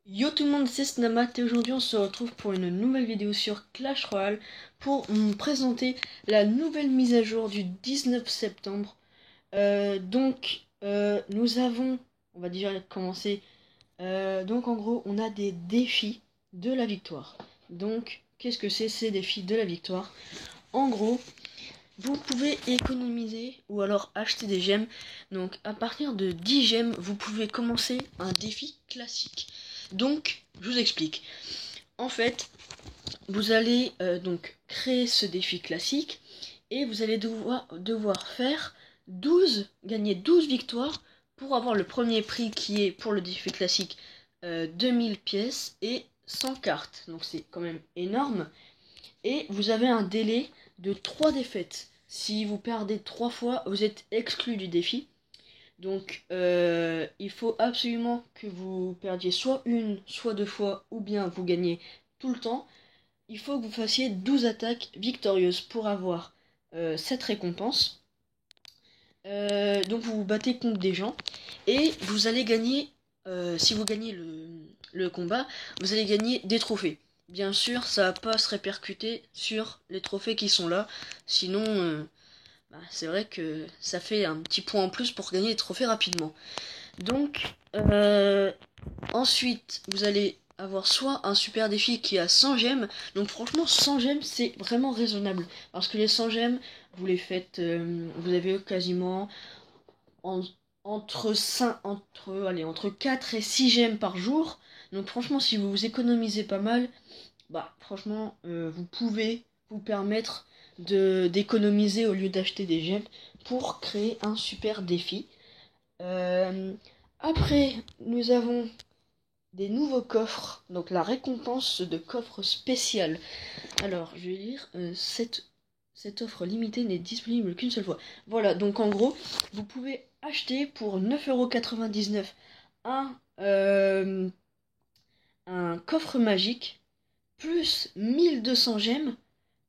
Yo tout le monde, c'est Snamat et aujourd'hui on se retrouve pour une nouvelle vidéo sur Clash Royale pour vous présenter la nouvelle mise à jour du 19 septembre. Nous avons, on va déjà commencer, donc en gros on a des défis de la victoire. Donc qu'est-ce que c'est ces défis de la victoire? En gros, vous pouvez économiser ou alors acheter des gemmes. Donc à partir de 10 gemmes, vous pouvez commencer un défi classique. Donc, je vous explique. En fait, vous allez donc créer ce défi classique et vous allez devoir faire gagner 12 victoires pour avoir le premier prix qui est pour le défi classique 2000 pièces et 100 cartes. Donc c'est quand même énorme. Et vous avez un délai de 3 défaites. Si vous perdez 3 fois, vous êtes exclu du défi. Donc, il faut absolument que vous perdiez soit une, soit deux fois, ou bien vous gagnez tout le temps. Il faut que vous fassiez 12 attaques victorieuses pour avoir cette récompense. Donc, vous vous battez contre des gens et vous allez gagner, si vous gagnez le combat, vous allez gagner des trophées. Bien sûr, ça va pas se répercuter sur les trophées qui sont là, sinon c'est vrai que ça fait un petit point en plus pour gagner les trophées rapidement. Donc, ensuite, vous allez avoir soit un super défi qui a 100 gemmes. Donc franchement, 100 gemmes, c'est vraiment raisonnable. Parce que les 100 gemmes, vous les faites, vous avez quasiment en- entre 4 et 6 gemmes par jour. Donc franchement, si vous vous économisez pas mal, bah franchement, vous pouvez vous permettre d'économiser au lieu d'acheter des gemmes pour créer un super défi. Euh, Après, nous avons des nouveaux coffres, donc la récompense de coffre spécial. Alors, je vais lire, cette offre limitée n'est disponible qu'une seule fois. Voilà, donc en gros, vous pouvez acheter pour 9,99 € un coffre magique, plus 1200 gemmes,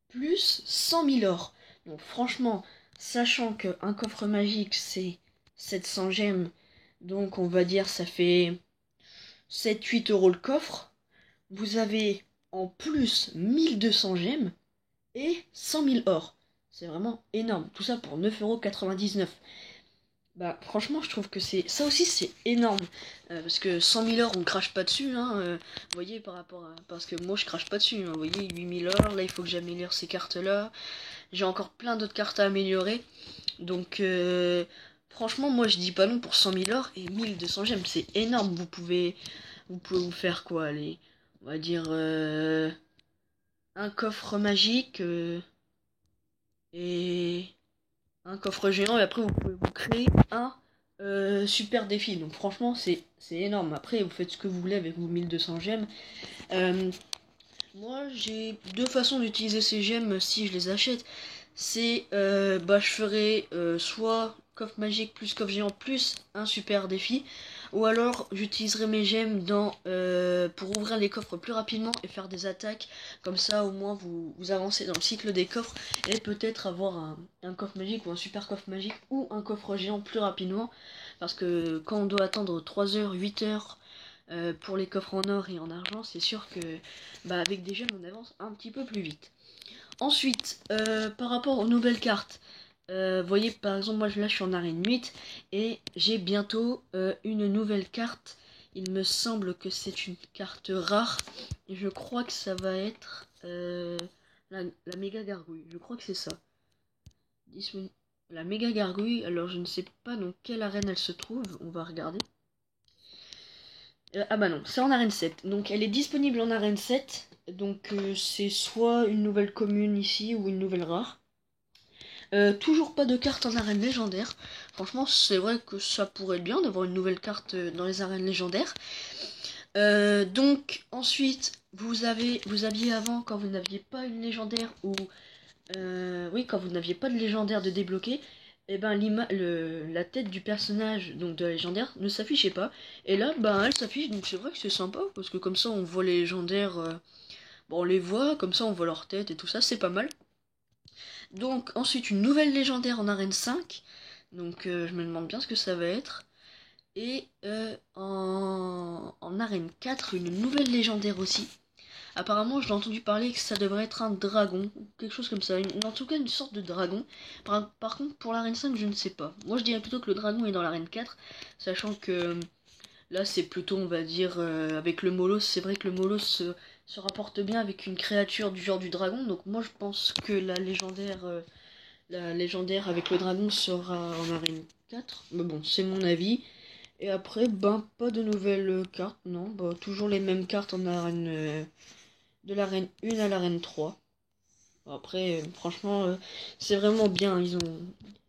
plus 100 000 or. Donc franchement, sachant qu'un coffre magique c'est 700 gemmes, donc on va dire ça fait 7-8 € le coffre. Vous avez en plus 1200 gemmes et 100 000 or. C'est vraiment énorme. Tout ça pour 9,99 €. Bah franchement je trouve que ça aussi c'est énorme. Parce que 100 000 or on crache pas dessus hein, vous voyez par rapport à, parce que moi je crache pas dessus hein, vous voyez 8000 or, là il faut que j'améliore ces cartes là, j'ai encore plein d'autres cartes à améliorer. Donc franchement moi je dis pas non pour 100 000 or et 1200 gemmes, c'est énorme. Vous pouvez vous faire quoi, allez, on va dire un coffre magique et un coffre géant, et après vous pouvez vous créer un super défi. Donc franchement c'est énorme. Après vous faites ce que vous voulez avec vos 1200 gemmes. Euh, Moi j'ai deux façons d'utiliser ces gemmes si je les achète. C'est je ferai soit coffre magique plus coffre géant plus un super défi, ou alors j'utiliserai mes gemmes pour ouvrir les coffres plus rapidement et faire des attaques. Comme ça au moins vous avancez dans le cycle des coffres et peut-être avoir un coffre magique ou un super coffre magique ou un coffre géant plus rapidement, parce que quand on doit attendre 3 heures 8 heures pour les coffres en or et en argent, c'est sûr que avec des gemmes on avance un petit peu plus vite. Ensuite, par rapport aux nouvelles cartes, vous voyez par exemple moi là je suis en arène 8 et j'ai bientôt une nouvelle carte. Il me semble que c'est une carte rare et je crois que ça va être la méga gargouille. Je crois que c'est ça. La méga gargouille, alors je ne sais pas dans quelle arène elle se trouve, on va regarder. Ah bah non, c'est en arène 7. Donc elle est disponible en arène 7. Donc c'est soit une nouvelle commune ici ou une nouvelle rare. Toujours pas de carte en arène légendaire. Franchement, c'est vrai que ça pourrait être bien d'avoir une nouvelle carte dans les arènes légendaires. Donc ensuite, vous aviez avant, quand vous n'aviez pas une légendaire, ou oui, quand vous n'aviez pas de légendaire de débloquer, et ben la tête du personnage, donc de la légendaire, ne s'affichait pas. Et là, elle s'affiche, donc c'est vrai que c'est sympa, parce que comme ça on voit les légendaires, on les voit, comme ça on voit leur tête et tout ça, c'est pas mal. Donc ensuite une nouvelle légendaire en arène 5. Donc je me demande bien ce que ça va être. Et en arène 4, une nouvelle légendaire aussi. Apparemment, j'ai entendu parler que ça devrait être un dragon, ou quelque chose comme ça. En tout cas, une sorte de dragon. Par contre, pour l'arène 5, je ne sais pas. Moi, je dirais plutôt que le dragon est dans l'arène 4, sachant que là, c'est plutôt, on va dire, avec le Molos. C'est vrai que le Molos se rapporte bien avec une créature du genre du dragon. Donc moi, je pense que la légendaire avec le dragon sera en arène 4. Mais bon, c'est mon avis. Et après, ben, pas de nouvelles cartes, non. Bah, toujours les mêmes cartes en arène, de l'arène 1 à l'arène 3. Après, franchement, c'est vraiment bien.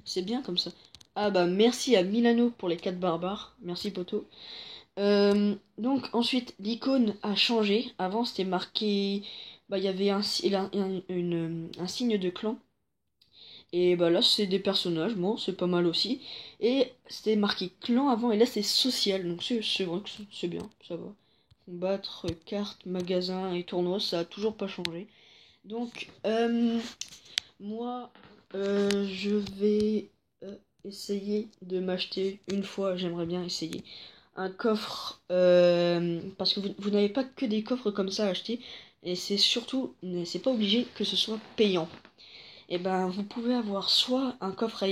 C'est bien comme ça. Ah bah, merci à Milano pour les 4 barbares. Merci, poto. Donc, ensuite, l'icône a changé. Avant, c'était marqué. Bah, il y avait un signe de clan. Et bah là, c'est des personnages, bon, c'est pas mal aussi. Et c'était marqué clan avant, et là, c'est social. Donc, c'est vrai que c'est bien, ça va. Combattre, cartes, magasins et tournois, ça a toujours pas changé. Donc, moi, je vais essayer de m'acheter une fois, j'aimerais bien essayer, un coffre, parce que vous n'avez pas que des coffres comme ça à acheter, et c'est surtout, c'est pas obligé que ce soit payant. Et ben vous pouvez avoir soit un coffre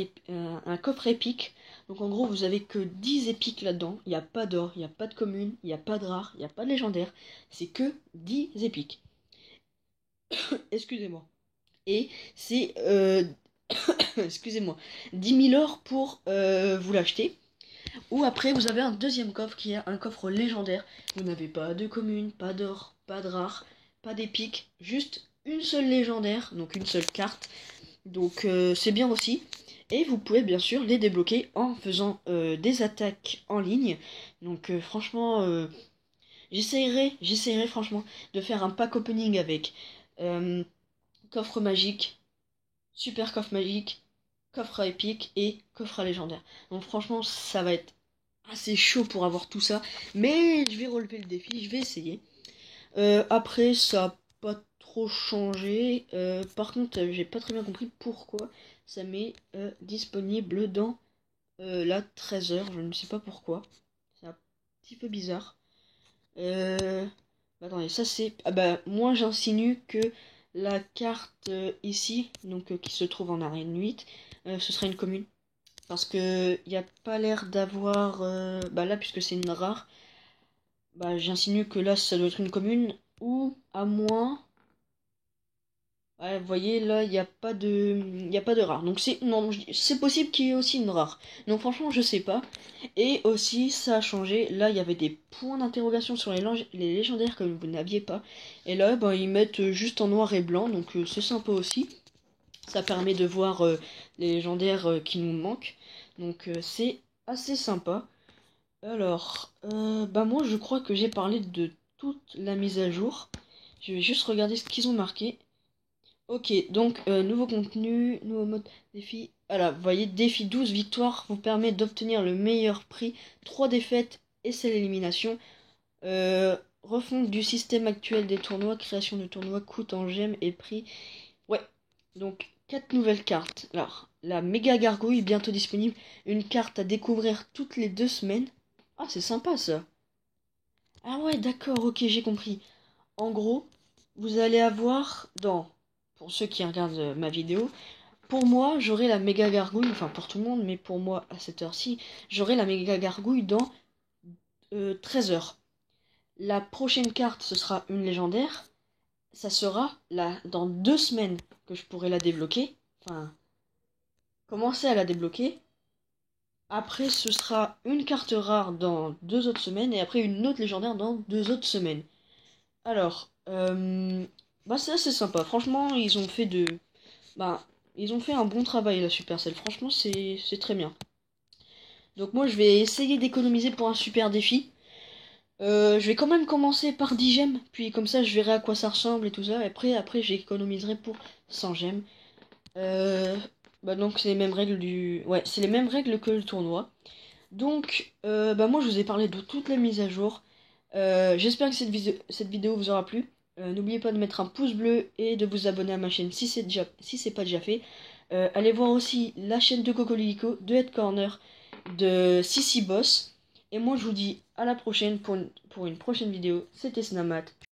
épique. Donc en gros vous avez que 10 épiques là-dedans. Il n'y a pas d'or, il n'y a pas de commune, il n'y a pas de rare, il n'y a pas de légendaire. C'est que 10 épiques. Excusez-moi. Et c'est excusez-moi, 10 000 or pour vous l'acheter. Ou après vous avez un deuxième coffre qui est un coffre légendaire. Vous n'avez pas de commune, pas d'or, pas de rare, pas d'épique, juste une seule légendaire, donc une seule carte. Donc c'est bien aussi. Et vous pouvez bien sûr les débloquer en faisant des attaques en ligne. Donc franchement, j'essayerai franchement de faire un pack opening avec euh, coffre magique, super coffre magique, coffre épique et coffre légendaire. Donc franchement, ça va être assez chaud pour avoir tout ça. Mais je vais relever le défi, je vais essayer. Après, ça a pas trop changé. Par contre, j'ai pas très bien compris pourquoi ça m'est disponible dans la 13h. Je ne sais pas pourquoi. C'est un petit peu bizarre. Attendez, ça c'est. Ah bah, moi j'insinue que la carte ici, donc qui se trouve en arène 8, ce sera une commune. Parce que il n'y a pas l'air d'avoir. Bah là, puisque c'est une rare, bah j'insinue que là ça doit être une commune. Ou à moins. Ouais, vous voyez, là, il y a pas de rare. Donc c'est non, c'est possible qu'il y ait aussi une rare. Donc franchement, je sais pas. Et aussi, ça a changé. Là, il y avait des points d'interrogation sur les légendaires que vous n'aviez pas. Et là, ben, ils mettent juste en noir et blanc. Donc c'est sympa aussi. Ça permet de voir les légendaires qui nous manquent. Donc c'est assez sympa. Alors, bah moi, je crois que j'ai parlé de toute la mise à jour. Je vais juste regarder ce qu'ils ont marqué. Ok, donc nouveau contenu, nouveau mode défi. Voilà, vous voyez, défi 12 victoires vous permet d'obtenir le meilleur prix, 3 défaites et c'est l'élimination. Refonte du système actuel des tournois, création de tournois, coût en gemmes et prix. Ouais, donc 4 nouvelles cartes. Alors, la méga gargouille bientôt disponible, une carte à découvrir toutes les 2 semaines. Ah, c'est sympa ça. Ah ouais, d'accord, ok, j'ai compris. En gros, vous allez avoir pour ceux qui regardent ma vidéo, pour moi, j'aurai la méga gargouille, enfin pour tout le monde, mais pour moi, à cette heure-ci, j'aurai la méga gargouille dans 13 heures. La prochaine carte, ce sera une légendaire. Ça sera là, dans 2 semaines que je pourrai la débloquer. Enfin, commencer à la débloquer. Après, ce sera une carte rare dans 2 autres semaines, et après une autre légendaire dans 2 autres semaines. Alors, bah c'est assez sympa. Franchement, bah, ils ont fait un bon travail, la Supercell. Franchement, c'est très bien. Donc moi, je vais essayer d'économiser pour un super défi. Je vais quand même commencer par 10 gemmes, puis comme ça, je verrai à quoi ça ressemble et tout ça. Et après, j'économiserai pour 100 gemmes. Euh, Bah donc c'est les mêmes règles ouais, c'est les mêmes règles que le tournoi. Donc, bah moi, je vous ai parlé de toutes les mises à jour. J'espère que cette vidéo vous aura plu. N'oubliez pas de mettre un pouce bleu et de vous abonner à ma chaîne si c'est pas déjà fait. Allez voir aussi la chaîne de Cocolico, de Head Corner, de Sissi Boss. Et moi je vous dis à la prochaine pour une prochaine vidéo. C'était Snamat.